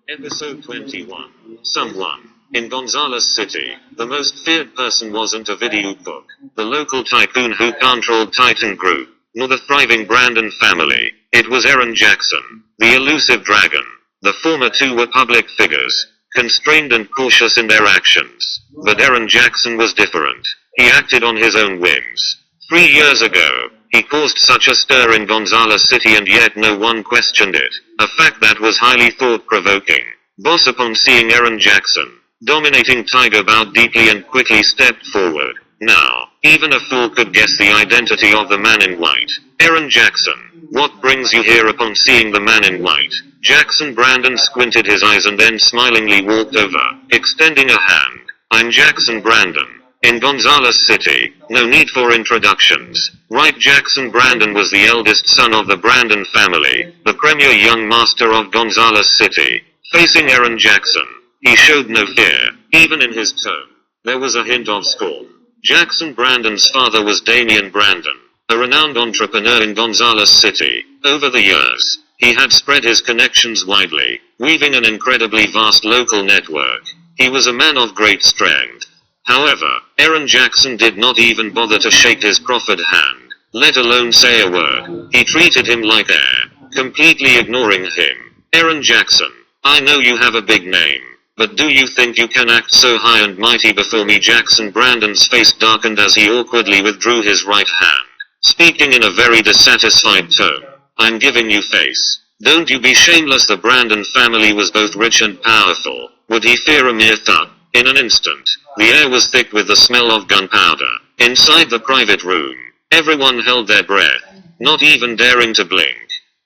Episode 21. Someone. In Gonzales City, the most feared person wasn't a video book, the local tycoon who controlled Titan Group, nor the thriving Brandon family. It was Aaron Jackson, the elusive dragon. The former two were public figures, constrained and cautious in their actions. But Aaron Jackson was different. He acted on his own whims. 3 years ago, he caused such a stir in Gonzales City and yet no one questioned it, a fact that was highly thought-provoking. Boss, upon seeing Aaron Jackson dominating Tiger, bowed deeply and quickly stepped forward. Now, even a fool could guess the identity of the man in white. Aaron Jackson, what brings you here? Upon seeing the man in white, Jackson Brandon squinted his eyes and then smilingly walked over, extending a hand. I'm Jackson Brandon. In Gonzales City, no need for introductions. Right, Jackson Brandon was the eldest son of the Brandon family, the premier young master of Gonzales City. Facing Aaron Jackson, he showed no fear, even in his tone. There was a hint of scorn. Jackson Brandon's father was Damian Brandon, a renowned entrepreneur in Gonzales City. Over the years, he had spread his connections widely, weaving an incredibly vast local network. He was a man of great strength. However, Aaron Jackson did not even bother to shake his proffered hand, let alone say a word. He treated him like air, completely ignoring him. Aaron Jackson, I know you have a big name, but do you think you can act so high and mighty before me? Jackson Brandon's face darkened as he awkwardly withdrew his right hand, speaking in a very dissatisfied tone. I'm giving you face. Don't you be shameless. The Brandon family was both rich and powerful. Would he fear a mere thug? In an instant, the air was thick with the smell of gunpowder. Inside the private room, everyone held their breath, not even daring to blink.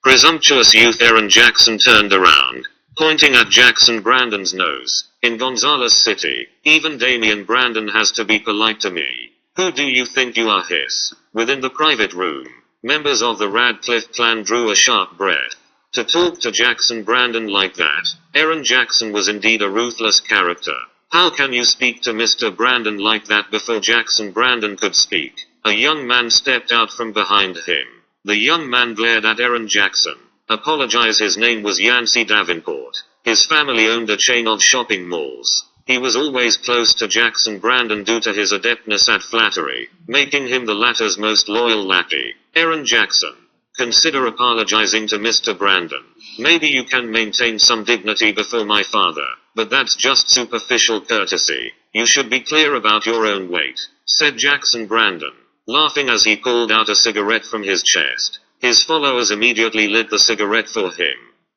Presumptuous youth. Aaron Jackson turned around, pointing at Jackson Brandon's nose. In Gonzales City, even Damian Brandon has to be polite to me. Who do you think you are? Hiss. Within the private room, members of the Radcliffe clan drew a sharp breath. To talk to Jackson Brandon like that, Aaron Jackson was indeed a ruthless character. How can you speak to Mr. Brandon like that? Before Jackson Brandon could speak, a young man stepped out from behind him. The young man glared at Aaron Jackson. Apologize. His name was Yancey Davenport. His family owned a chain of shopping malls. He was always close to Jackson Brandon due to his adeptness at flattery, making him the latter's most loyal lackey. Aaron Jackson, consider apologizing to Mr. Brandon. Maybe you can maintain some dignity before my father, but that's just superficial courtesy. You should be clear about your own weight, said Jackson Brandon, laughing as he pulled out a cigarette from his chest. His followers immediately lit the cigarette for him.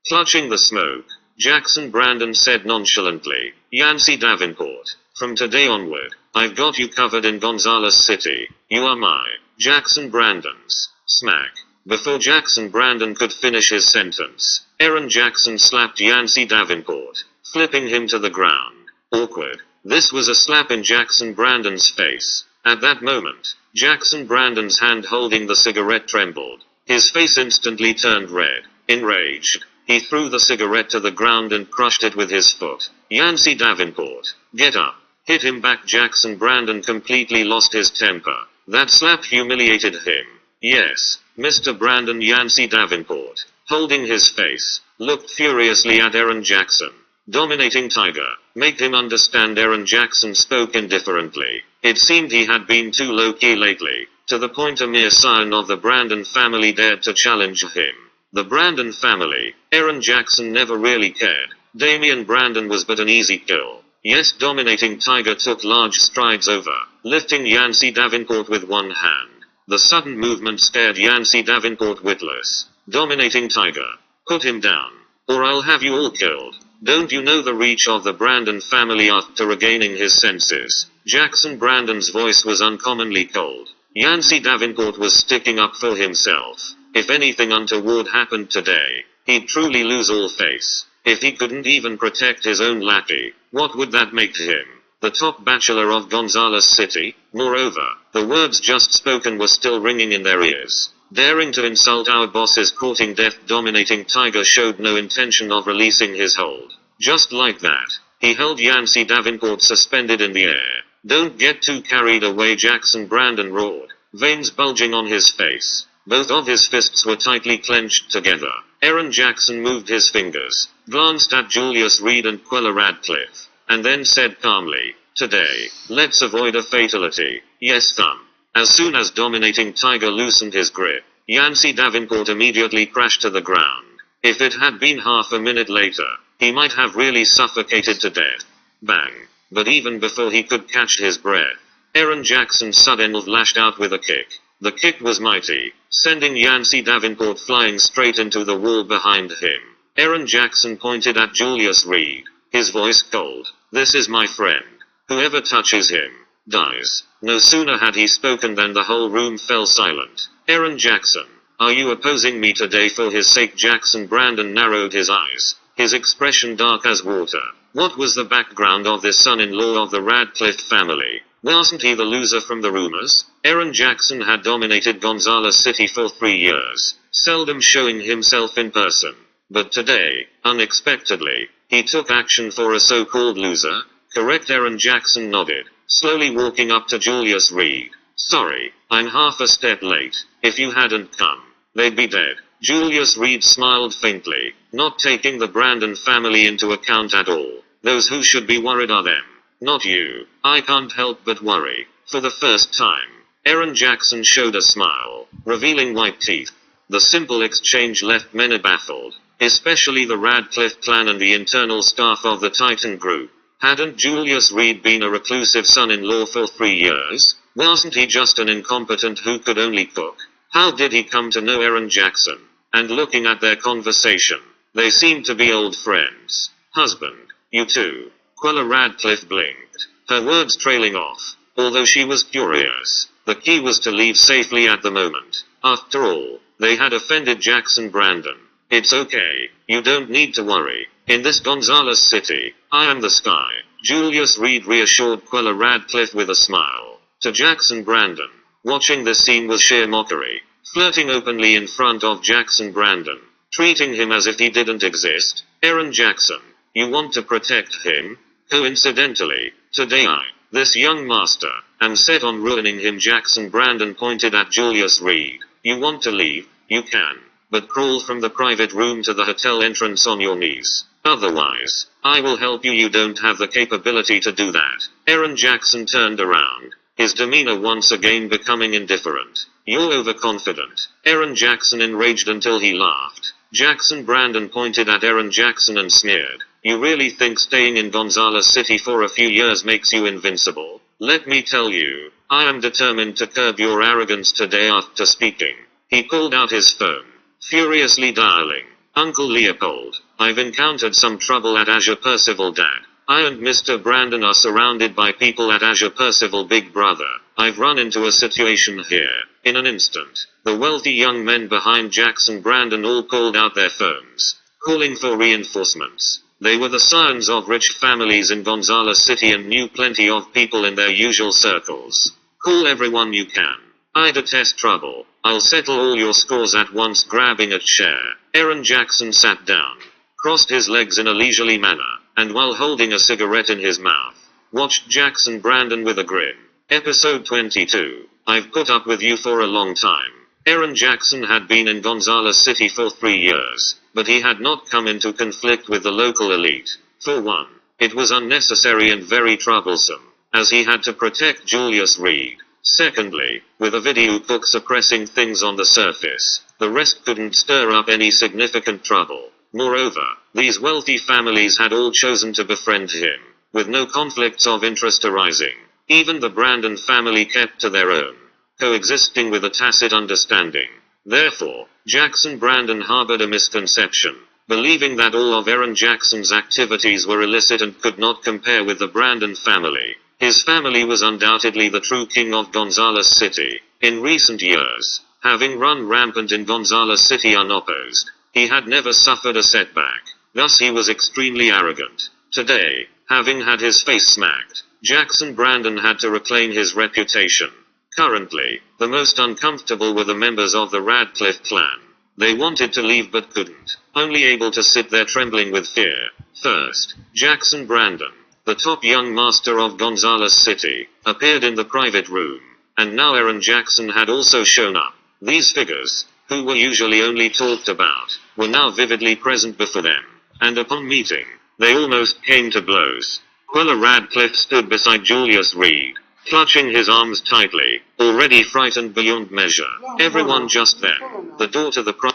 Clutching the smoke, Jackson Brandon said nonchalantly, Yancey Davenport, from today onward, I've got you covered in Gonzales City. You are my Jackson Brandon's smack. Before Jackson Brandon could finish his sentence, Aaron Jackson slapped Yancey Davenport, flipping him to the ground. Awkward. This was a slap in Jackson Brandon's face. At that moment, Jackson Brandon's hand holding the cigarette trembled. His face instantly turned red. Enraged, he threw the cigarette to the ground and crushed it with his foot. Yancey Davenport, get up. Hit him back. Jackson Brandon completely lost his temper. That slap humiliated him. Yes, Mr. Brandon. Yancey Davenport, holding his face, looked furiously at Aaron Jackson. Dominating Tiger, make him understand. Aaron Jackson spoke indifferently. It seemed he had been too low-key lately, to the point a mere scion of the Brandon family dared to challenge him. The Brandon family, Aaron Jackson never really cared. Damian Brandon was but an easy kill. Yes, dominating Tiger took large strides over, lifting Yancey Davenport with one hand. The sudden movement scared Yancey Davenport witless. Dominating Tiger, put him down, or I'll have you all killed. Don't you know the reach of the Brandon family? After regaining his senses, Jackson Brandon's voice was uncommonly cold. Yancey Davenport was sticking up for himself. If anything untoward happened today, he'd truly lose all face. If he couldn't even protect his own lackey, what would that make him? The top bachelor of Gonzales City? Moreover, the words just spoken were still ringing in their ears. Daring to insult our boss is courting death. Dominating Tiger showed no intention of releasing his hold. Just like that, he held Yancey Davenport suspended in the air. Don't get too carried away, Jackson Brandon roared, veins bulging on his face. Both of his fists were tightly clenched together. Aaron Jackson moved his fingers, glanced at Julius Reed and Quella Radcliffe, and then said calmly, "Today, let's avoid a fatality. Yes, thumb." As soon as dominating Tiger loosened his grip, Yancey Davenport immediately crashed to the ground. If it had been half a minute later, he might have really suffocated to death. Bang. But even before he could catch his breath, Aaron Jackson suddenly lashed out with a kick. The kick was mighty, sending Yancey Davenport flying straight into the wall behind him. Aaron Jackson pointed at Julius Reed, his voice cold. "This is my friend. Whoever touches him, dies." No sooner had he spoken than the whole room fell silent. "Aaron Jackson, are you opposing me today for his sake?" Jackson Brandon narrowed his eyes, his expression dark as water. What was the background of this son-in-law of the Radcliffe family? Wasn't he the loser from the rumors? Aaron Jackson had dominated Gonzales City for 3 years, seldom showing himself in person. But today, unexpectedly, he took action for a so-called loser? Correct. Aaron Jackson nodded, slowly walking up to Julius Reed. "Sorry, I'm half a step late. If you hadn't come, they'd be dead." Julius Reed smiled faintly, not taking the Brandon family into account at all. "Those who should be worried are them, not you." "I can't help but worry." For the first time, Aaron Jackson showed a smile, revealing white teeth. The simple exchange left many baffled, especially the Radcliffe clan and the internal staff of the Titan Group. Hadn't Julius Reed been a reclusive son-in-law for 3 years? Wasn't he just an incompetent who could only cook? How did he come to know Aaron Jackson? And looking at their conversation, they seemed to be old friends. "Husband, you too." Quella Radcliffe blinked, her words trailing off, although she was curious. The key was to leave safely at the moment. After all, they had offended Jackson Brandon. "It's okay, you don't need to worry. In this Gonzales City, I am the sky." Julius Reed reassured Quella Radcliffe with a smile. To Jackson Brandon, watching this scene was sheer mockery. Flirting openly in front of Jackson Brandon, treating him as if he didn't exist. "Aaron Jackson, you want to protect him? Coincidentally, today this young master, am set on ruining him." Jackson Brandon pointed at Julius Reed. "You want to leave? You can. But crawl from the private room to the hotel entrance on your knees. Otherwise, I will help you." "You don't have the capability to do that." Aaron Jackson turned around, his demeanor once again becoming indifferent. "You're overconfident." Aaron Jackson enraged until he laughed. Jackson Brandon pointed at Aaron Jackson and sneered. "You really think staying in Gonzales City for a few years makes you invincible? Let me tell you, I am determined to curb your arrogance today." After speaking, he pulled out his phone, furiously dialing. "Uncle Leopold, I've encountered some trouble at Azure Percival. Dad, I and Mr. Brandon are surrounded by people at Azure Percival. Big brother, I've run into a situation here." In an instant, the wealthy young men behind Jackson Brandon all pulled out their phones, calling for reinforcements. They were the scions of rich families in Gonzales City and knew plenty of people in their usual circles. "Call everyone you can. I detest trouble. I'll settle all your scores at once." Grabbing a chair, Aaron Jackson sat down, crossed his legs in a leisurely manner, and while holding a cigarette in his mouth, watched Jackson Brandon with a grin. Episode 22. I've put up with you for a long time. Aaron Jackson had been in Gonzales City for 3 years, but he had not come into conflict with the local elite. For one, it was unnecessary and very troublesome, as he had to protect Julius Reed. Secondly, with a video cook suppressing things on the surface, the rest couldn't stir up any significant trouble. Moreover, these wealthy families had all chosen to befriend him, with no conflicts of interest arising. Even the Brandon family kept to their own, coexisting with a tacit understanding. Therefore, Jackson Brandon harbored a misconception, believing that all of Aaron Jackson's activities were illicit and could not compare with the Brandon family. His family was undoubtedly the true king of Gonzales City. In recent years, having run rampant in Gonzales City unopposed, he had never suffered a setback. Thus he was extremely arrogant. Today, having had his face smacked, Jackson Brandon had to reclaim his reputation. Currently, the most uncomfortable were the members of the Radcliffe clan. They wanted to leave but couldn't, only able to sit there trembling with fear. First, Jackson Brandon, the top young master of Gonzales City, appeared in the private room, and now Aaron Jackson had also shown up. These figures, who were usually only talked about, were now vividly present before them. And upon meeting, they almost came to blows. Quella Radcliffe stood beside Julius Reed, clutching his arms tightly, already frightened beyond measure. Everyone just then. The door to the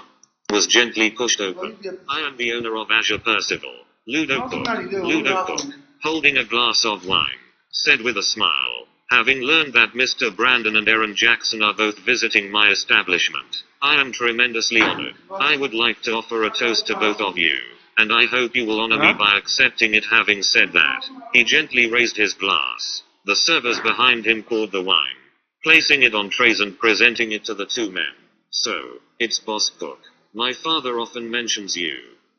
was gently pushed open. I am the owner of Azure Percival. Ludo Cook, holding a glass of wine, said with a smile. Having learned that Mr. Brandon and Erin Jackson are both visiting my establishment, I am tremendously honored. I would like to offer a toast to both of you, and I hope you will honor me by accepting it. Having said that, he gently raised his glass. The servers behind him poured the wine, placing it on trays and presenting it to the two men. So, it's Boss Cook. My father often mentions you.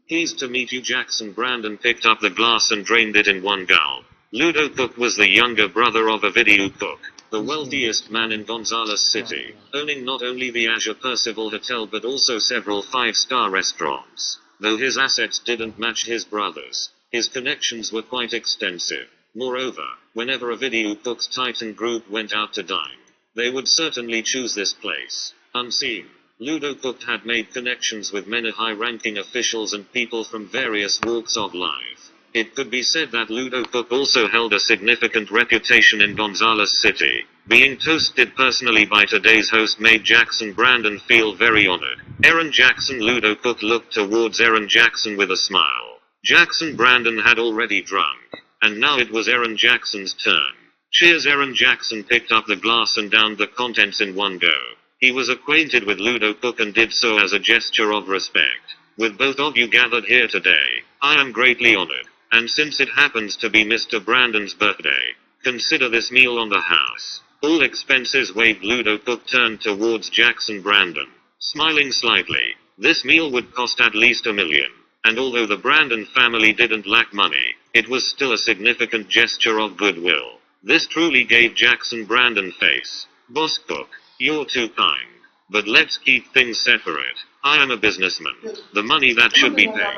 Pleased to meet you. Jackson Brandon picked up the glass and drained it in one gulp. Ludo Cook was the younger brother of Ovidio Cook, the wealthiest man in Gonzales City, owning not only the Azure Percival Hotel but also several five-star restaurants. Though his assets didn't match his brother's, his connections were quite extensive. Moreover, whenever Ovidio Cook's Titan group went out to dine, they would certainly choose this place. Unseen, Ludo Cook had made connections with many high-ranking officials and people from various walks of life. It could be said that Ludo Cook also held a significant reputation in Gonzales City. Being toasted personally by today's host made Jackson Brandon feel very honored. Erin Jackson. Ludo Cook looked towards Erin Jackson with a smile. Jackson Brandon had already drunk, and now it was Erin Jackson's turn. Cheers. Erin Jackson picked up the glass and downed the contents in one go. He was acquainted with Ludo Cook and did so as a gesture of respect. With both of you gathered here today, I am greatly honored. And since it happens to be Mr. Brandon's birthday, consider this meal on the house. All expenses waived. Ludo Cook turned towards Jackson Brandon, smiling slightly. This meal would cost at least $1 million. And although the Brandon family didn't lack money, it was still a significant gesture of goodwill. This truly gave Jackson Brandon face. Boss Cook, you're too kind. But let's keep things separate. I am a businessman. The money that should be paid,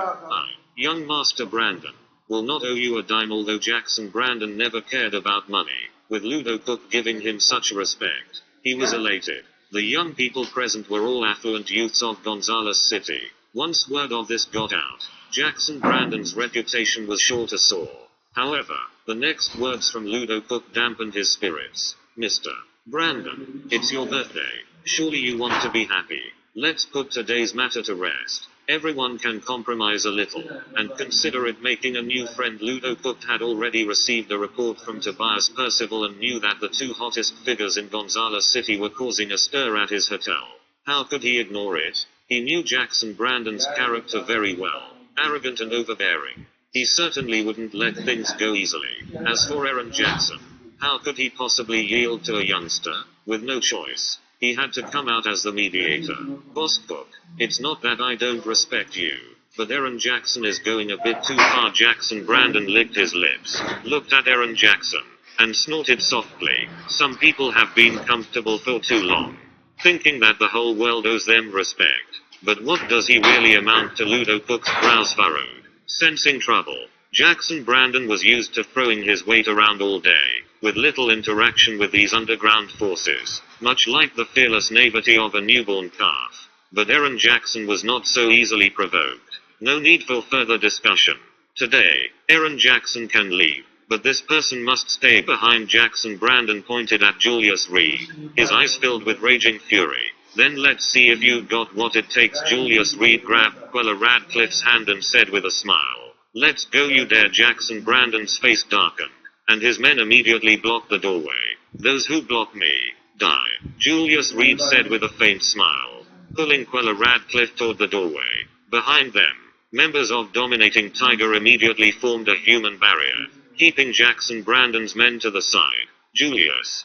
young Master Brandon, will not owe you a dime. Although Jackson Brandon never cared about money, with Ludo Cook giving him such respect, he was elated. The young people present were all affluent youths of Gonzales City. Once word of this got out, Jackson Brandon's reputation was sure to soar. However, the next words from Ludo Cook dampened his spirits. Mr. Brandon, it's your birthday. Surely you want to be happy. Let's put today's matter to rest. Everyone can compromise a little, and consider it making a new friend. Ludo Cook had already received a report from Tobias Percival and knew that the two hottest figures in Gonzales City were causing a stir at his hotel. How could he ignore it? He knew Jackson Brandon's character very well. Arrogant and overbearing. He certainly wouldn't let things go easily. As for Erin Jackson, how could he possibly yield to a youngster? With no choice, he had to come out as the mediator. Boss Cook, it's not that I don't respect you, but Erin Jackson is going a bit too far. Jackson Brandon licked his lips, looked at Erin Jackson, and snorted softly. Some people have been comfortable for too long, thinking that the whole world owes them respect. But what does he really amount to? Ludo Cook's brows furrowed. Sensing trouble, Jackson Brandon was used to throwing his weight around all day, with little interaction with these underground forces, much like the fearless naivety of a newborn calf. But Erin Jackson was not so easily provoked. No need for further discussion. Today, Erin Jackson can leave, but this person must stay behind. Jackson Brandon pointed at Julius Reed, his eyes filled with raging fury. Then let's see if you've got what it takes. Julius Reed grabbed Quella Radcliffe's hand and said with a smile, "Let's go, you dare." Jackson Brandon's face darkened, and his men immediately blocked the doorway. "Those who block me, die," Julius Reed said with a faint smile, pulling Quella Radcliffe toward the doorway. Behind them, members of Dominating Tiger immediately formed a human barrier, keeping Jackson Brandon's men to the side. "Julius,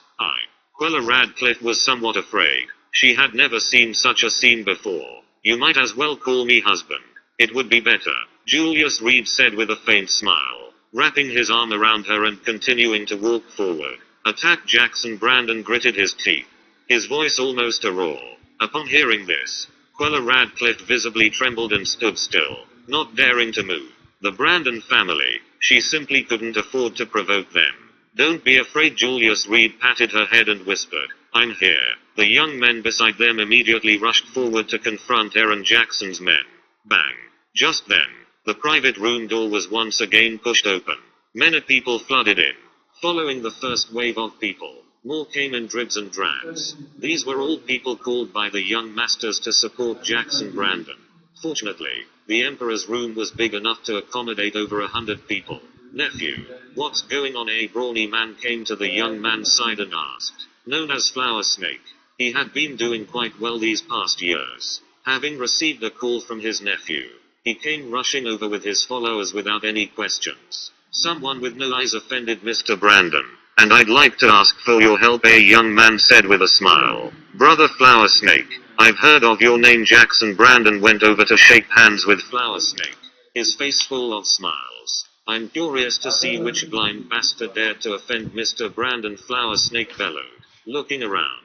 Quella Radcliffe was somewhat afraid. She had never seen such a scene before. "You might as well call me husband. It would be better," Julius Reed said with a faint smile, wrapping his arm around her and continuing to walk forward. Attack! Jackson Brandon gritted his teeth, his voice almost a roar. Upon hearing this, Quella Radcliffe visibly trembled and stood still, not daring to move. The Brandon family, she simply couldn't afford to provoke them. "Don't be afraid." Julius Reed patted her head and whispered, "I'm here." The young men beside them immediately rushed forward to confront Aaron Jackson's men. Bang! Just then, the private room door was once again pushed open. Many people flooded in. Following the first wave of people, more came in dribs and drabs. These were all people called by the young masters to support Jackson Brandon. Fortunately, the Emperor's room was big enough to accommodate over 100 people. "Nephew, what's going on?" A brawny man came to the young man's side and asked. Known as Flower Snake, he had been doing quite well these past years. Having received a call from his nephew, he came rushing over with his followers without any questions. "Someone with no eyes offended Mr. Brandon, and I'd like to ask for your help," a young man said with a smile. "Brother Flower Snake, I've heard of your name." Jackson Brandon went over to shake hands with Flower Snake, his face full of smiles. "I'm curious to see which blind bastard dared to offend Mr. Brandon," Flower Snake bellowed, looking around.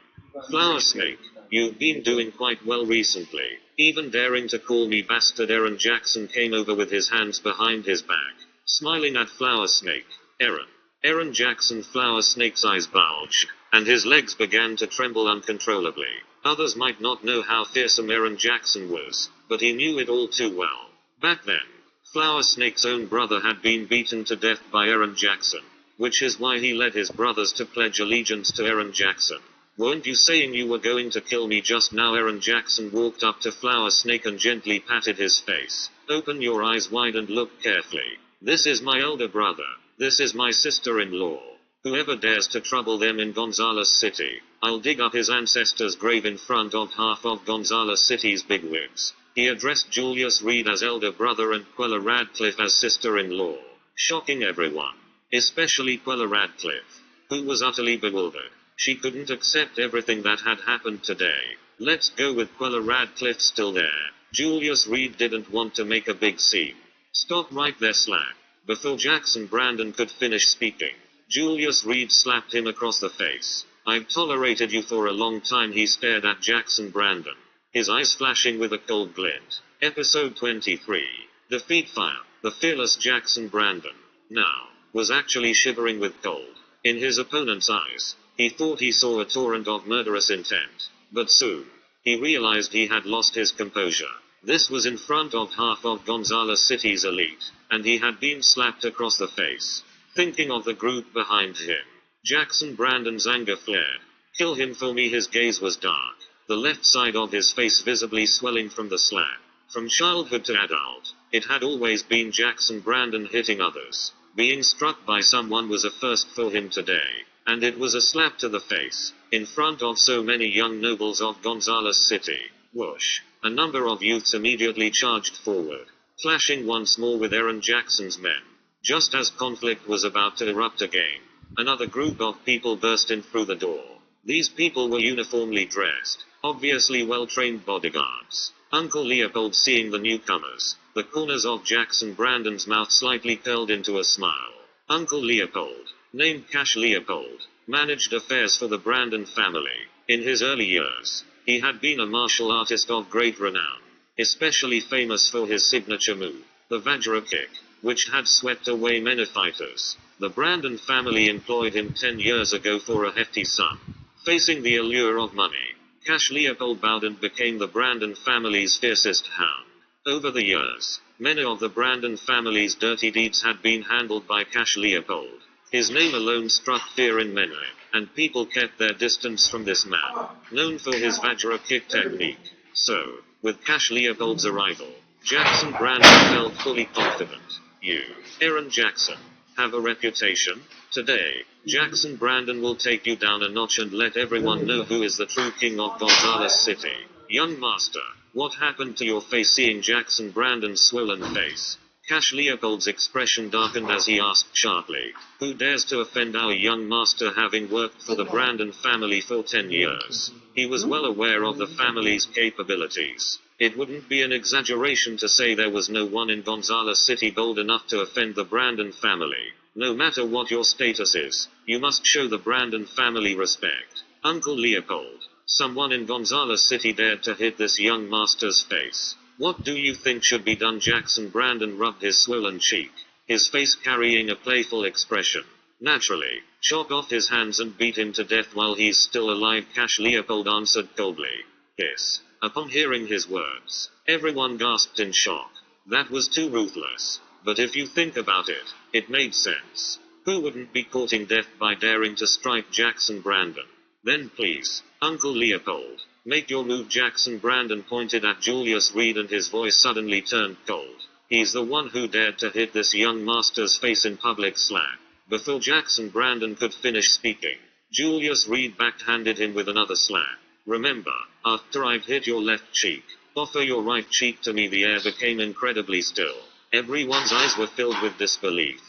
"Flower Snake, you've been doing quite well recently, even daring to call me bastard." Aaron Jackson came over with his hands behind his back, smiling at Flower Snake. Aaron Jackson. Flower Snake's eyes bulged, and his legs began to tremble uncontrollably. Others might not know how fearsome Aaron Jackson was, but he knew it all too well. Back then, Flower Snake's own brother had been beaten to death by Aaron Jackson, which is why he led his brothers to pledge allegiance to Aaron Jackson. "Weren't you saying you were going to kill me just now?" Aaron Jackson walked up to Flower Snake and gently patted his face. "Open your eyes wide and look carefully. This is my elder brother. This is my sister-in-law. Whoever dares to trouble them in Gonzales City, I'll dig up his ancestors' grave in front of half of Gonzales City's bigwigs." He addressed Julius Reed as elder brother and Quella Radcliffe as sister-in-law, shocking everyone, especially Quella Radcliffe, who was utterly bewildered. She couldn't accept everything that had happened today. "Let's go with Quella Radcliffe still there." Julius Reed didn't want to make a big scene. "Stop right there, Slack." Before Jackson Brandon could finish speaking, Julius Reed slapped him across the face. "I've tolerated you for a long time." He stared at Jackson Brandon, his eyes flashing with a cold glint. Episode 23. Defeat Fire. The fearless Jackson Brandon, now, was actually shivering with cold. In his opponent's eyes, he thought he saw a torrent of murderous intent. But soon, he realized he had lost his composure. This was in front of half of Gonzales City's elite, and he had been slapped across the face. Thinking of the group behind him, Jackson Brandon's anger flared. "Kill him for me." His gaze was dark, the left side of his face visibly swelling from the slap. From childhood to adult, it had always been Jackson Brandon hitting others. Being struck by someone was a first for him today, and it was a slap to the face, in front of so many young nobles of Gonzales City. Whoosh! A number of youths immediately charged forward, clashing once more with Aaron Jackson's men. Just as conflict was about to erupt again, another group of people burst in through the door. These people were uniformly dressed, obviously well-trained bodyguards. Uncle Leopold, seeing the newcomers, the corners of Jackson Brandon's mouth slightly curled into a smile. Uncle Leopold, named Cash Leopold, managed affairs for the Brandon family. In his early years, he had been a martial artist of great renown, especially famous for his signature move, the Vajra kick, which had swept away many fighters. The Brandon family employed him 10 years ago for a hefty sum. Facing the allure of money, Cash Leopold bowed and became the Brandon family's fiercest hound. Over the years, many of the Brandon family's dirty deeds had been handled by Cash Leopold. His name alone struck fear in many, and people kept their distance from this man, known for his Vajra kick technique. So, with Cash Leopold's arrival, Jackson Brandon felt fully confident. "You, Aaron Jackson, have a reputation. Today, Jackson Brandon will take you down a notch and let everyone know who is the true king of Gonzales City." "Young master, what happened to your face?" Seeing Jackson Brandon's swollen face, Cash Leopold's expression darkened as he asked sharply, "Who dares to offend our young master?" Having worked for the Brandon family for 10 years, he was well aware of the family's capabilities. It wouldn't be an exaggeration to say there was no one in Gonzales City bold enough to offend the Brandon family. No matter what your status is, you must show the Brandon family respect. "Uncle Leopold, someone in Gonzales City dared to hit this young master's face. What do you think should be done?" Jackson Brandon rubbed his swollen cheek, his face carrying a playful expression. Naturally, chop off his hands and beat him to death while he's still alive, Cash Leopold answered coldly. Hiss. Upon hearing his words, everyone gasped in shock. That was too ruthless. But if you think about it, it made sense. Who wouldn't be courting death by daring to strike Jackson Brandon? Then please, Uncle Leopold, make your move. Jackson Brandon pointed at Julius Reed and his voice suddenly turned cold. He's the one who dared to hit this young master's face in public slap. Before Jackson Brandon could finish speaking, Julius Reed backhanded him with another slap. Remember, after I've hit your left cheek, offer your right cheek to me. The air became incredibly still. Everyone's eyes were filled with disbelief.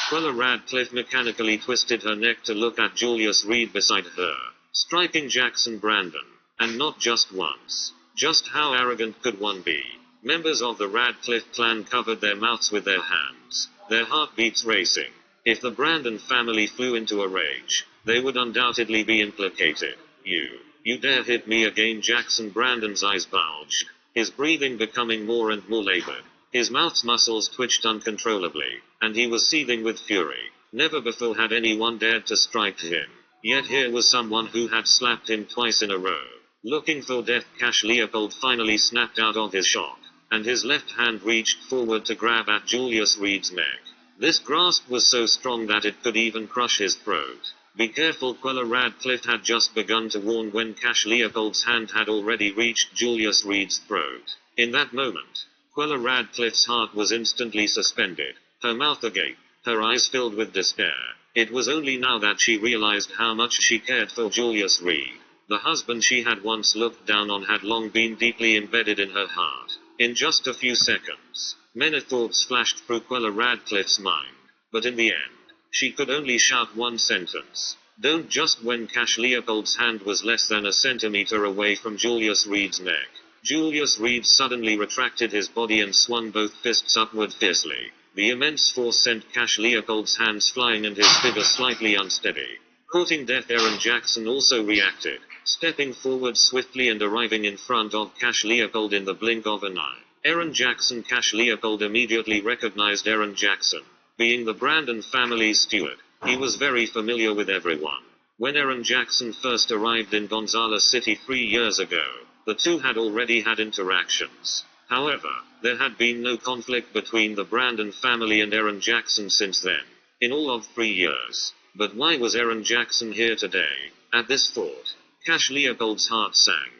Quella Radcliffe mechanically twisted her neck to look at Julius Reed beside her, striking Jackson Brandon. And not just once. Just how arrogant could one be? Members of the Radcliffe clan covered their mouths with their hands, their heartbeats racing. If the Brandon family flew into a rage, they would undoubtedly be implicated. You dare hit me again? Jackson Brandon's eyes bulged, his breathing becoming more and more labored. His mouth's muscles twitched uncontrollably, and he was seething with fury. Never before had anyone dared to strike him. Yet here was someone who had slapped him twice in a row. Looking for death, Cash Leopold finally snapped out of his shock, and his left hand reached forward to grab at Julius Reed's neck. This grasp was so strong that it could even crush his throat. Be careful, Quella Radcliffe had just begun to warn when Cash Leopold's hand had already reached Julius Reed's throat. In that moment, Quella Radcliffe's heart was instantly suspended, her mouth agape, her eyes filled with despair. It was only now that she realized how much she cared for Julius Reed. The husband she had once looked down on had long been deeply embedded in her heart. In just a few seconds, many thoughts flashed through Quella Radcliffe's mind, but in the end, she could only shout one sentence. Don't. Just when Cash Leopold's hand was less than a centimeter away from Julius Reed's neck, Julius Reed suddenly retracted his body and swung both fists upward fiercely. The immense force sent Cash Leopold's hands flying and his figure slightly unsteady. Courting death, Aaron Jackson also reacted, stepping forward swiftly and arriving in front of Cash Leopold in the blink of an eye. Aaron Jackson. Cash Leopold immediately recognized Aaron Jackson. Being the Brandon family's steward, he was very familiar with everyone. When Aaron Jackson first arrived in Gonzales City 3 years ago, the two had already had interactions. However, there had been no conflict between the Brandon family and Aaron Jackson since then, in all of 3 years. But why was Aaron Jackson here today? At this thought, Cash Leopold's heart sank.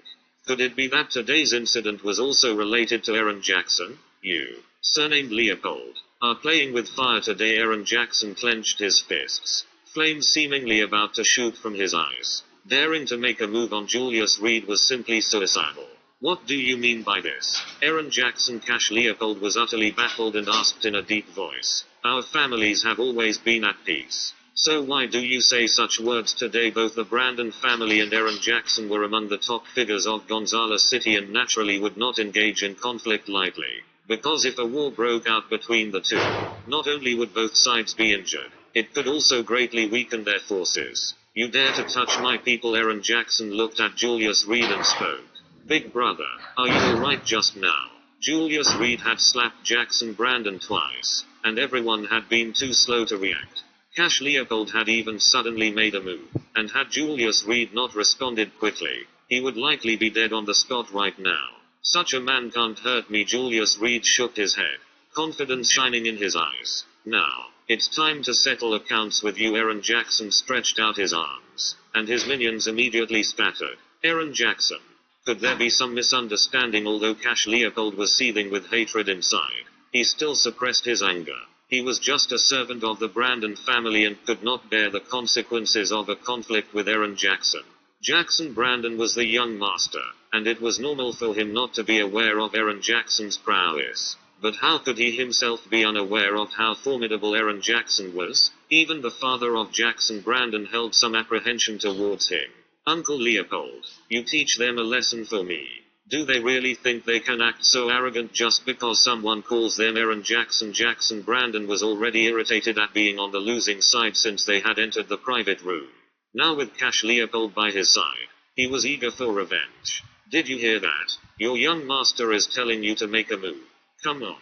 Could it be that today's incident was also related to Aaron Jackson? You, surnamed Leopold, are playing with fire today. Aaron Jackson clenched his fists, flames seemingly about to shoot from his eyes. Daring to make a move on Julius Reed was simply suicidal. What do you mean by this? Aaron Jackson. Cash Leopold was utterly baffled and asked in a deep voice. Our families have always been at peace. So why do you say such words today? Both the Brandon family and Aaron Jackson were among the top figures of Gonzales City and naturally would not engage in conflict lightly. Because if a war broke out between the two, not only would both sides be injured, it could also greatly weaken their forces. You dare to touch my people? Aaron Jackson looked at Julius Reed and spoke. Big brother, are you alright just now? Julius Reed had slapped Jackson Brandon twice, and everyone had been too slow to react. Cash Leopold had even suddenly made a move, and had Julius Reed not responded quickly, he would likely be dead on the spot right now. Such a man can't hurt me. Julius Reed shook his head, confidence shining in his eyes. Now, it's time to settle accounts with you. Aaron Jackson stretched out his arms, and his minions immediately spattered. Aaron Jackson. Could there be some misunderstanding? Although Cash Leopold was seething with hatred inside, he still suppressed his anger. He was just a servant of the Brandon family and could not bear the consequences of a conflict with Aaron Jackson. Jackson Brandon was the young master, and it was normal for him not to be aware of Aaron Jackson's prowess. But how could he himself be unaware of how formidable Aaron Jackson was? Even the father of Jackson Brandon held some apprehension towards him. Uncle Leopold, you teach them a lesson for me. Do they really think they can act so arrogant just because someone calls them Aaron Jackson? Jackson Brandon was already irritated at being on the losing side since they had entered the private room. Now with Cash Leopold by his side, he was eager for revenge. Did you hear that? Your young master is telling you to make a move. Come on.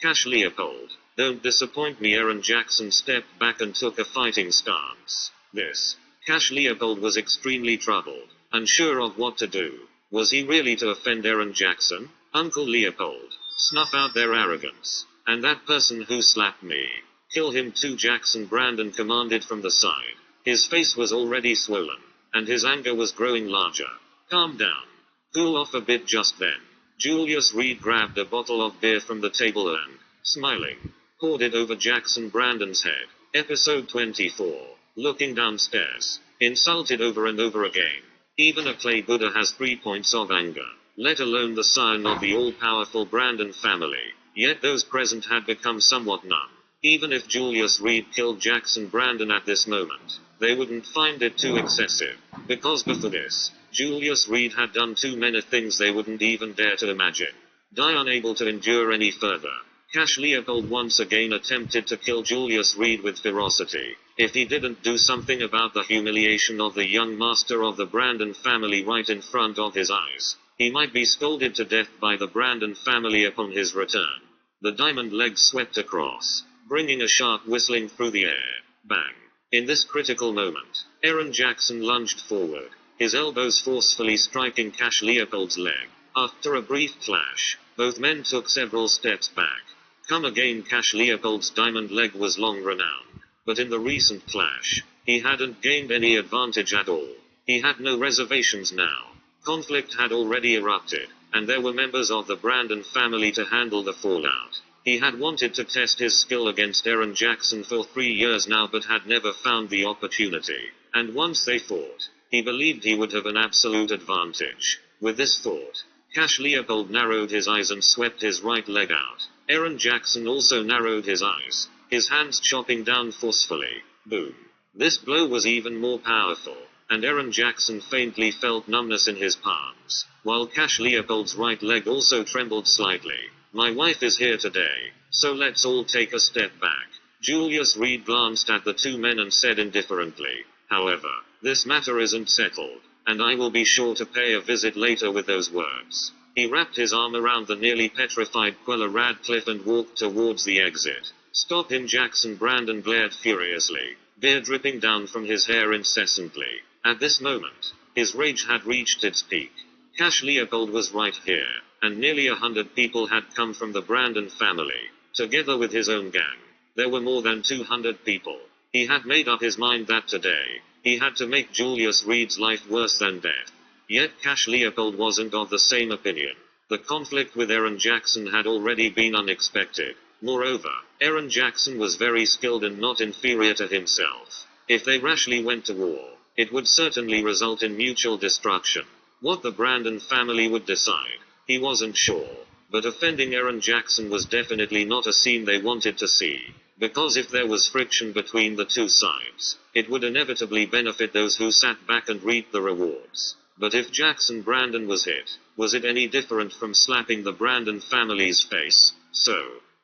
Cash Leopold, Don't disappoint me. Aaron Jackson stepped back and took a fighting stance. This. Cash Leopold was extremely troubled, unsure of what to do. Was he really to offend Aaron Jackson? Uncle Leopold, snuff out their arrogance. And that person who slapped me. Kill him too, Jackson Brandon commanded from the side. His face was already swollen, and his anger was growing larger. Calm down. Cool off a bit. Just then, Julius Reed grabbed a bottle of beer from the table and, smiling, poured it over Jackson Brandon's head. Episode 24. Looking downstairs. Insulted over and over again. Even a clay Buddha has 3 points of anger, let alone the scion of the all-powerful Brandon family. Yet those present had become somewhat numb. Even if Julius Reed killed Jackson Brandon at this moment, they wouldn't find it too excessive. Because before this, Julius Reed had done too many things they wouldn't even dare to imagine. Die unable to endure any further, Cash Leopold once again attempted to kill Julius Reed with ferocity. If he didn't do something about the humiliation of the young master of the Brandon family right in front of his eyes, he might be scolded to death by the Brandon family upon his return. The diamond leg swept across, bringing a sharp whistling through the air. Bang! In this critical moment, Aaron Jackson lunged forward, his elbows forcefully striking Cash Leopold's leg. After a brief clash, both men took several steps back. Come again. Cash Leopold's diamond leg was long renowned, but in the recent clash, he hadn't gained any advantage at all. He had no reservations now. Conflict had already erupted, and there were members of the Brandon family to handle the fallout. He had wanted to test his skill against Aaron Jackson for 3 years now, but had never found the opportunity. And once they fought, he believed he would have an absolute advantage. With this thought, Cash Leopold narrowed his eyes and swept his right leg out. Aaron Jackson also narrowed his eyes, his hands chopping down forcefully. Boom. This blow was even more powerful, and Aaron Jackson faintly felt numbness in his palms, while Cash Leopold's right leg also trembled slightly. My wife is here today, so let's all take a step back. Julius Reed glanced at the two men and said indifferently, however, this matter isn't settled, and I will be sure to pay a visit later. With those words, he wrapped his arm around the nearly petrified Quella Radcliffe and walked towards the exit. Stop him! Jackson Brandon glared furiously, beer dripping down from his hair incessantly. At this moment, his rage had reached its peak. Cash Leopold was right here, and nearly 100 people had come from the Brandon family, together with his own gang. There were more than 200 people. He had made up his mind that today, he had to make Julius Reed's life worse than death. Yet Cash Leopold wasn't of the same opinion. The conflict with Aaron Jackson had already been unexpected. Moreover, Aaron Jackson was very skilled and not inferior to himself. If they rashly went to war, it would certainly result in mutual destruction. What the Brandon family would decide, he wasn't sure. But offending Aaron Jackson was definitely not a scene they wanted to see. Because if there was friction between the two sides, it would inevitably benefit those who sat back and reaped the rewards. But if Jackson Brandon was hit, was it any different from slapping the Brandon family's face? So,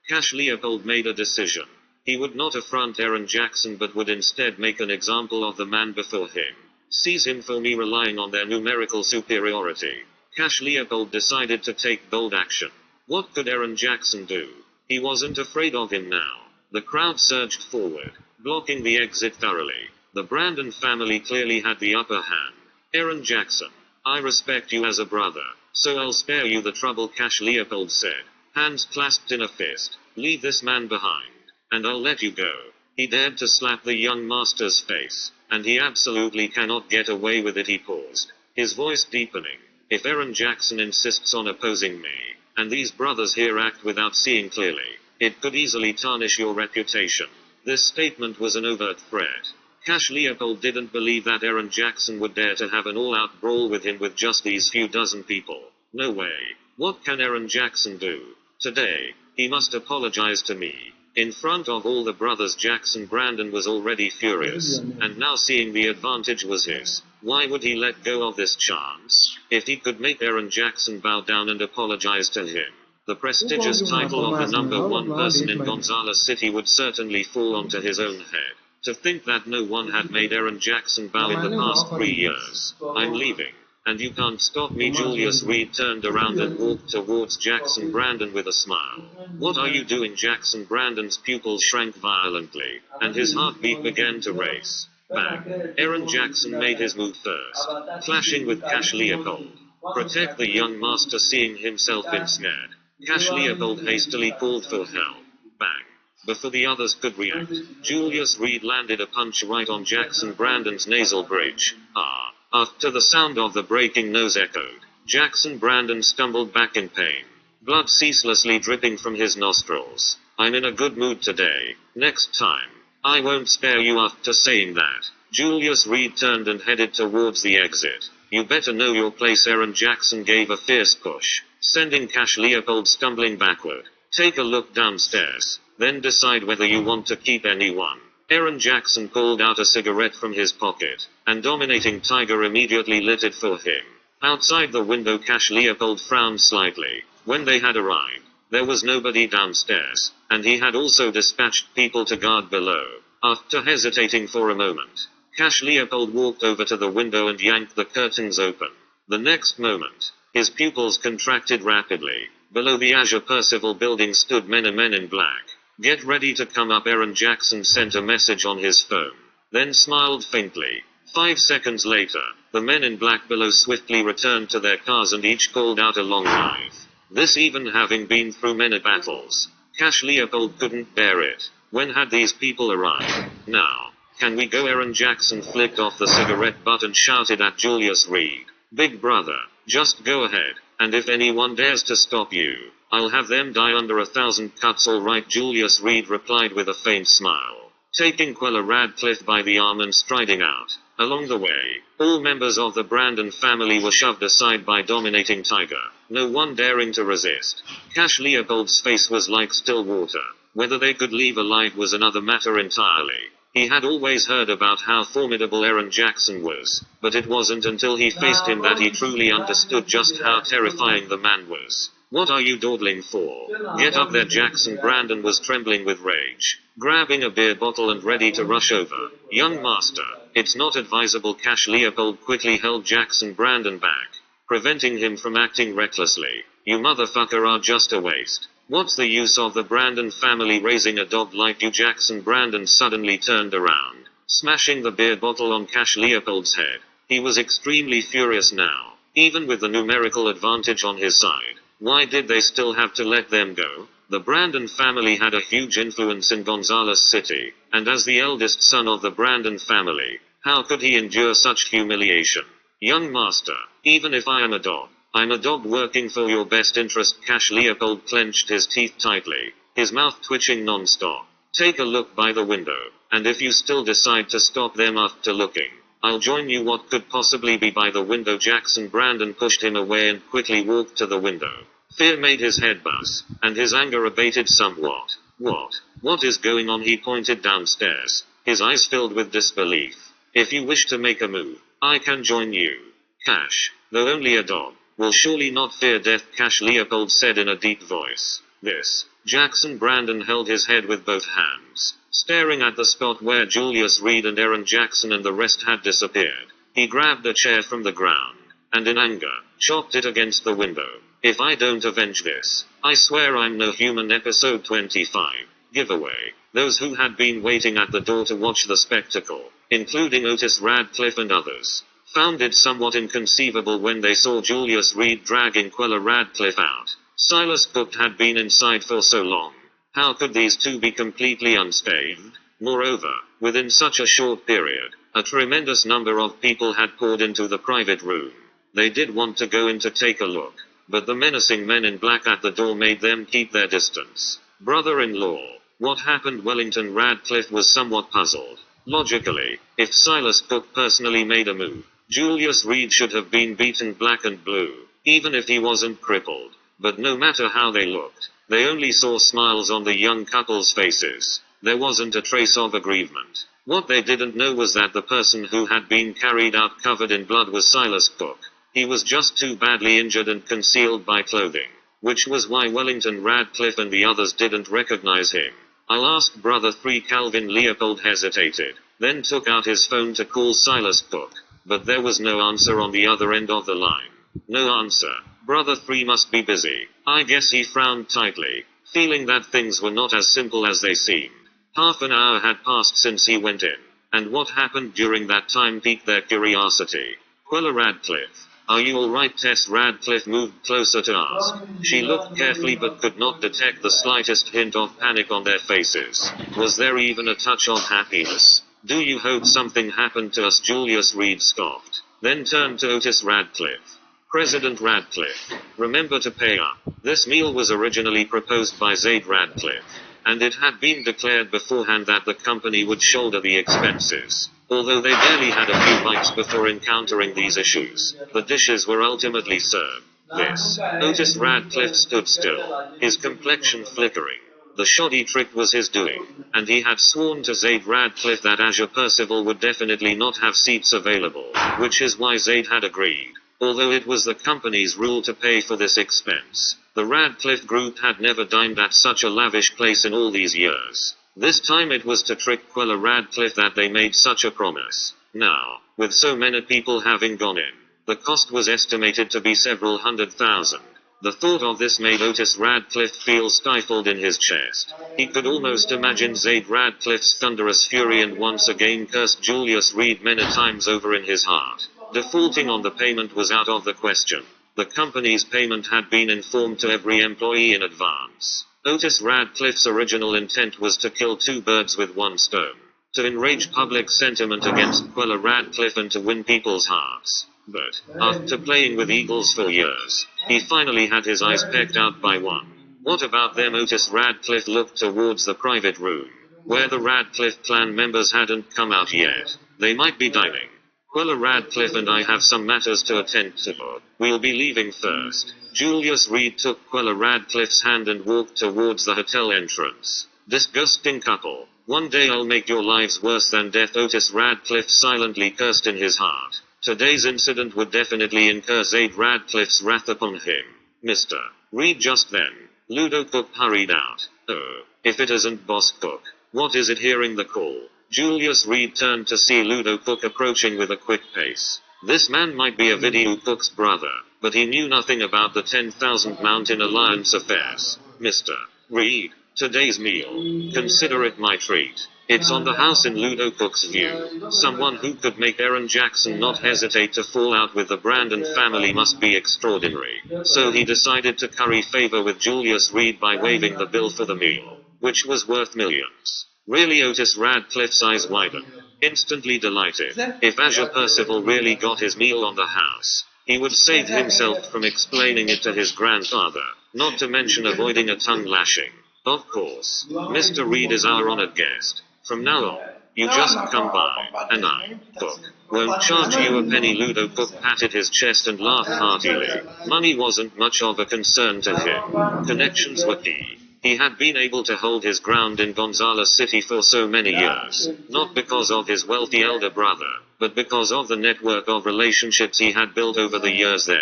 Cash Leopold made a decision. He would not affront Aaron Jackson but would instead make an example of the man before him. Seize him for me. Relying on their numerical superiority, Cash Leopold decided to take bold action. What could Aaron Jackson do? He wasn't afraid of him now. The crowd surged forward, blocking the exit thoroughly. The Brandon family clearly had the upper hand. Aaron Jackson, I respect you as a brother, so I'll spare you the trouble, Cash Leopold said, hands clasped in a fist. Leave this man behind, and I'll let you go. He dared to slap the young master's face, and he absolutely cannot get away with it. He paused, his voice deepening. If Aaron Jackson insists on opposing me, and these brothers here act without seeing clearly, it could easily tarnish your reputation. This statement was an overt threat. Cash Leopold didn't believe that Aaron Jackson would dare to have an all-out brawl with him with just these few dozen people. No way. What can Aaron Jackson do? Today, he must apologize to me. In front of all the brothers, Jackson Brandon was already furious, and now seeing the advantage was his. Why would he let go of this chance? If he could make Aaron Jackson bow down and apologize to him, the prestigious title of the number one person in Gonzales City would certainly fall onto his own head. To think that no one had made Aaron Jackson bow in the past 3 years. I'm leaving. And you can't stop me. Julius Reed turned around and walked towards Jackson Brandon with a smile. What are you doing? Jackson Brandon's pupils shrank violently, and his heartbeat began to race. Bang! Aaron Jackson made his move first, clashing with Cash Leopold. Protect the young master. Seeing himself ensnared, Cash Leopold hastily called for help. Bang! Before the others could react, Julius Reed landed a punch right on Jackson Brandon's nasal bridge. Ah! After the sound of the breaking nose echoed, Jackson Brandon stumbled back in pain, blood ceaselessly dripping from his nostrils. I'm in a good mood today. Next time, I won't spare you. After saying that, Julius Reed turned and headed towards the exit. You better know your place. Aaron Jackson gave a fierce push, sending Cash Leopold stumbling backward. Take a look downstairs, then decide whether you want to keep anyone. Aaron Jackson pulled out a cigarette from his pocket, and Dominating Tiger immediately lit it for him. Outside the window, Cash Leopold frowned slightly. When they had arrived, there was nobody downstairs, and he had also dispatched people to guard below. After hesitating for a moment, Cash Leopold walked over to the window and yanked the curtains open. The next moment, his pupils contracted rapidly. Below the Azure Percival building stood men in black. Get ready to come up. Aaron Jackson sent a message on his phone, then smiled faintly. 5 seconds later, the men in black below swiftly returned to their cars and each called out a long knife. This even having been through many battles, Cash Leopold couldn't bear it. When had these people arrived? Now, can we go? Aaron Jackson flicked off the cigarette butt and shouted at Julius Reed. Big brother, just go ahead, and if anyone dares to stop you, I'll have them die under 1,000 cuts. All right, Julius Reed replied with a faint smile, taking Quella Radcliffe by the arm and striding out. Along the way, all members of the Brandon family were shoved aside by Dominating Tiger, no one daring to resist. Cash Leopold's face was like still water. Whether they could leave alive was another matter entirely. He had always heard about how formidable Aaron Jackson was, but it wasn't until he faced him that he truly understood just how terrifying the man was. What are you dawdling for? Get up there. Jackson Brandon was trembling with rage, grabbing a beer bottle and ready to rush over. Young master, it's not advisable. Cash Leopold quickly held Jackson Brandon back, preventing him from acting recklessly. You motherfucker are just a waste. What's the use of the Brandon family raising a dog like you? Jackson Brandon suddenly turned around, smashing the beer bottle on Cash Leopold's head. He was extremely furious now, even with the numerical advantage on his side. Why did they still have to let them go? The Brandon family had a huge influence in Gonzales City, and as the eldest son of the Brandon family, how could he endure such humiliation? Young master, even if I am a dog, I'm a dog working for your best interest. Cash Leopold clenched his teeth tightly, his mouth twitching non-stop. Take a look by the window, and if you still decide to stop them after looking, I'll join you. What could possibly be by the window? Jackson Brandon pushed him away and quickly walked to the window. Fear made his head buzz, and his anger abated somewhat. What is going on? He pointed downstairs, his eyes filled with disbelief. If you wish to make a move, I can join you. Cash, though only a dog, will surely not fear death, Cash Leopold said in a deep voice. This. Jackson Brandon held his head with both hands, staring at the spot where Julius Reed and Aaron Jackson and the rest had disappeared. He grabbed a chair from the ground, and in anger, chopped it against the window. If I don't avenge this, I swear I'm no human. Episode 25. Giveaway. Those who had been waiting at the door to watch the spectacle, including Otis Radcliffe and others, found it somewhat inconceivable when they saw Julius Reed dragging Quella Radcliffe out. Silas Cook had been inside for so long. How could these two be completely unscathed? Moreover, within such a short period, a tremendous number of people had poured into the private room. They did want to go in to take a look, but the menacing men in black at the door made them keep their distance. Brother-in-law, what happened? Wellington Radcliffe was somewhat puzzled. Logically, if Silas Cook personally made a move, Julius Reed should have been beaten black and blue, even if he wasn't crippled. But no matter how they looked, they only saw smiles on the young couple's faces. There wasn't a trace of aggrievement. What they didn't know was that the person who had been carried out covered in blood was Silas Cook. He was just too badly injured and concealed by clothing, which was why Wellington Radcliffe and the others didn't recognize him. I'll ask Brother 3. Calvin Leopold hesitated, then took out his phone to call Silas Cook. but there was no answer on the other end of the line. No answer. Brother 3 must be busy. I guess he frowned tightly, feeling that things were not as simple as they seemed. Half an hour had passed since he went in, and what happened during that time piqued their curiosity. Quella Radcliffe. Are you alright? Tess Radcliffe moved closer to ask. She looked carefully but could not detect the slightest hint of panic on their faces. Was there even a touch of happiness? Do you hope something happened to us? Julius Reed scoffed, then turned to Otis Radcliffe. President Radcliffe, remember to pay up. This meal was originally proposed by Zaid Radcliffe, and it had been declared beforehand that the company would shoulder the expenses. Although they barely had a few bites before encountering these issues, the dishes were ultimately served. Otis Radcliffe stood still, his complexion flickering. The shoddy trick was his doing, and he had sworn to Zaid Radcliffe that Azure Percival would definitely not have seats available, which is why Zaid had agreed. Although it was the company's rule to pay for this expense, the Radcliffe Group had never dined at such a lavish place in all these years. This time it was to trick Quella Radcliffe that they made such a promise. Now, with so many people having gone in, the cost was estimated to be several $100,000. The thought of this made Otis Radcliffe feel stifled in his chest. He could almost imagine Zaid Radcliffe's thunderous fury and once again cursed Julius Reed many times over in his heart. Defaulting on the payment was out of the question. The company's payment had been informed to every employee in advance. Otis Radcliffe's original intent was to kill two birds with one stone. To enrage public sentiment against Quella Radcliffe and to win people's hearts. But, after playing with eagles for years, he finally had his eyes pecked out by one. What about them? Otis Radcliffe looked towards the private room, where the Radcliffe clan members hadn't come out yet. They might be dining. Quella Radcliffe and I have some matters to attend to. We'll be leaving first. Julius Reed took Quella Radcliffe's hand and walked towards the hotel entrance. Disgusting couple. One day I'll make your lives worse than death. Otis Radcliffe silently cursed in his heart. Today's incident would definitely incur Zaid Radcliffe's wrath upon him. Mr. Reed. Just then, Ludo Cook hurried out. Oh, if it isn't Boss Cook. What is it? Hearing the call, Julius Reed turned to see Ludo Cook approaching with a quick pace. This man might be a Video Cook's brother, but he knew nothing about the 10,000 Mountain Alliance affairs. Mr. Reed, today's meal. Consider it my treat. It's on the house. In Ludo Cook's view, someone who could make Aaron Jackson not hesitate to fall out with the Brandon family must be extraordinary. So he decided to curry favor with Julius Reed by waiving the bill for the meal, which was worth millions. Really? Otis Radcliffe's eyes widened, instantly delighted. If Azure Percival really got his meal on the house, he would save himself from explaining it to his grandfather, not to mention avoiding a tongue lashing. Of course, Mr. Reed is our honored guest. From now on, you just come by, and I, Cook, won't charge you a penny. Ludo Cook patted his chest and laughed heartily. Money wasn't much of a concern to him. Connections were key. He had been able to hold his ground in Gonzales City for so many years, not because of his wealthy elder brother, but because of the network of relationships he had built over the years there.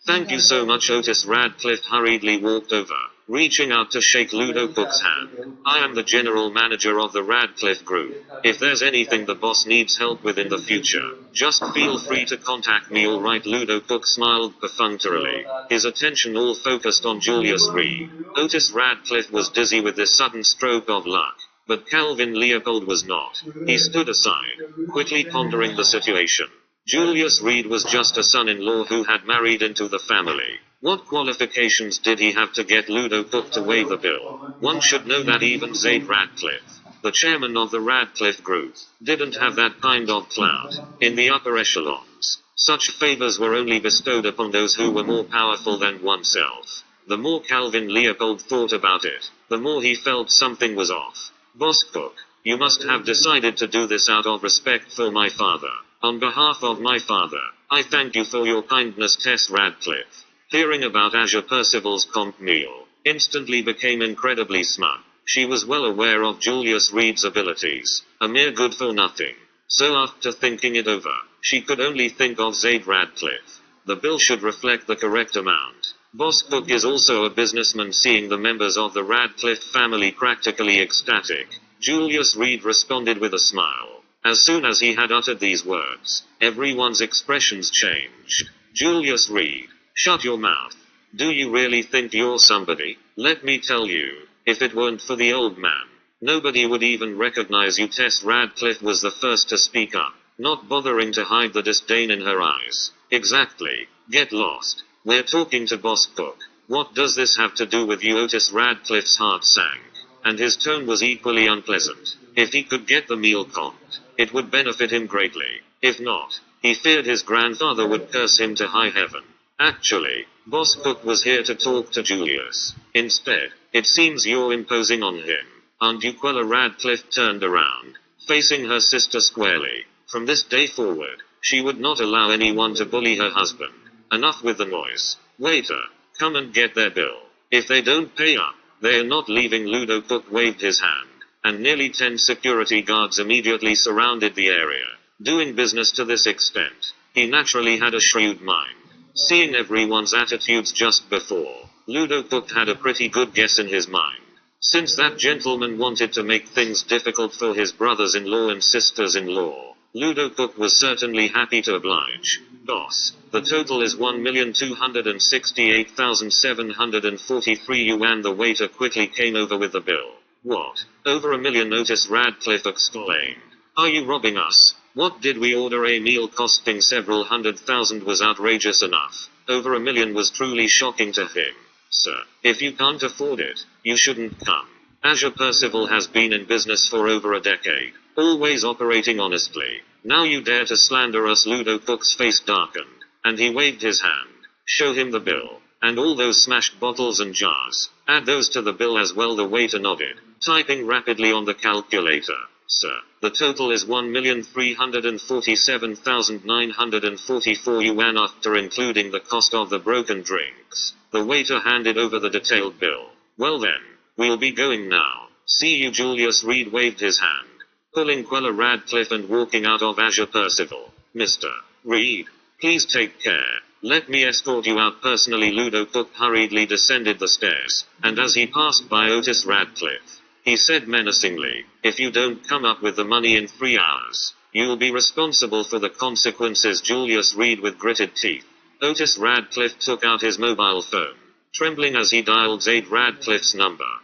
Thank you so much. Otis Radcliffe hurriedly walked over, reaching out to shake Ludo Cook's hand. I am the general manager of the Radcliffe Group. If there's anything the boss needs help with in the future, just feel free to contact me. All right. Ludo Cook smiled perfunctorily, his attention all focused on Julius Reed. Otis Radcliffe was dizzy with this sudden stroke of luck, but Calvin Leopold was not. He stood aside, quickly pondering the situation. Julius Reed was just a son-in-law who had married into the family. What qualifications did he have to get Ludo Cook to waive the bill? One should know that even Zaid Radcliffe, the chairman of the Radcliffe Group, didn't have that kind of clout in the upper echelons. Such favors were only bestowed upon those who were more powerful than oneself. The more Calvin Leopold thought about it, the more he felt something was off. Boss Cook, you must have decided to do this out of respect for my father. On behalf of my father, I thank you for your kindness. Tess Radcliffe, hearing about Azure Percival's comp meal, instantly became incredibly smug. She was well aware of Julius Reed's abilities, a mere good-for-nothing. So after thinking it over, she could only think of Zaid Radcliffe. The bill should reflect the correct amount. Boss Cook is also a businessman. Seeing the members of the Radcliffe family practically ecstatic, Julius Reed responded with a smile. As soon as he had uttered these words, everyone's expressions changed. Julius Reed, shut your mouth. Do you really think you're somebody? Let me tell you, if it weren't for the old man, nobody would even recognize you. Tess Radcliffe was the first to speak up, not bothering to hide the disdain in her eyes. Exactly. Get lost. We're talking to Boss Cook. What does this have to do with you? Otis Radcliffe's heart sank, and his tone was equally unpleasant. If he could get the meal comped, it would benefit him greatly. If not, he feared his grandfather would curse him to high heaven. Actually, Boss Cook was here to talk to Julius. Instead, it seems you're imposing on him. Aunt Uquella Radcliffe turned around, facing her sister squarely. From this day forward, she would not allow anyone to bully her husband. Enough with the noise. Waiter, come and get their bill. If they don't pay up, they're not leaving. Ludo Cook waved his hand, and nearly 10 security guards immediately surrounded the area. Doing business to this extent, he naturally had a shrewd mind. Seeing everyone's attitudes just before, Ludo Cook had a pretty good guess in his mind. Since that gentleman wanted to make things difficult for his brothers-in-law and sisters-in-law, Ludo Cook was certainly happy to oblige. Boss, the total is 1,268,743 yuan. The waiter quickly came over with the bill. What? Over $1 million? Otis Radcliffe exclaimed. Are you robbing us? What did we order? A meal costing several $100,000 was outrageous enough. Over $1 million was truly shocking to him. Sir, if you can't afford it, you shouldn't come. Azure Percival has been in business for over a decade, always operating honestly. Now you dare to slander us? Ludo Cook's face darkened, and he waved his hand. Show him the bill. And all those smashed bottles and jars. Add those to the bill as well. The waiter nodded, typing rapidly on the calculator. Sir, the total is 1,347,944 yuan after including the cost of the broken drinks. The waiter handed over the detailed bill. Well then, we'll be going now. See you. Julius Reed waved his hand, pulling Quella Radcliffe and walking out of Azure Percival. Mr. Reed, please take care. Let me escort you out personally. Ludo Cook hurriedly descended the stairs, and as he passed by Otis Radcliffe, he said menacingly, if you don't come up with the money in 3 hours, you'll be responsible for the consequences. Julius Reed with gritted teeth. Otis Radcliffe took out his mobile phone, trembling as he dialed Zaid Radcliffe's number.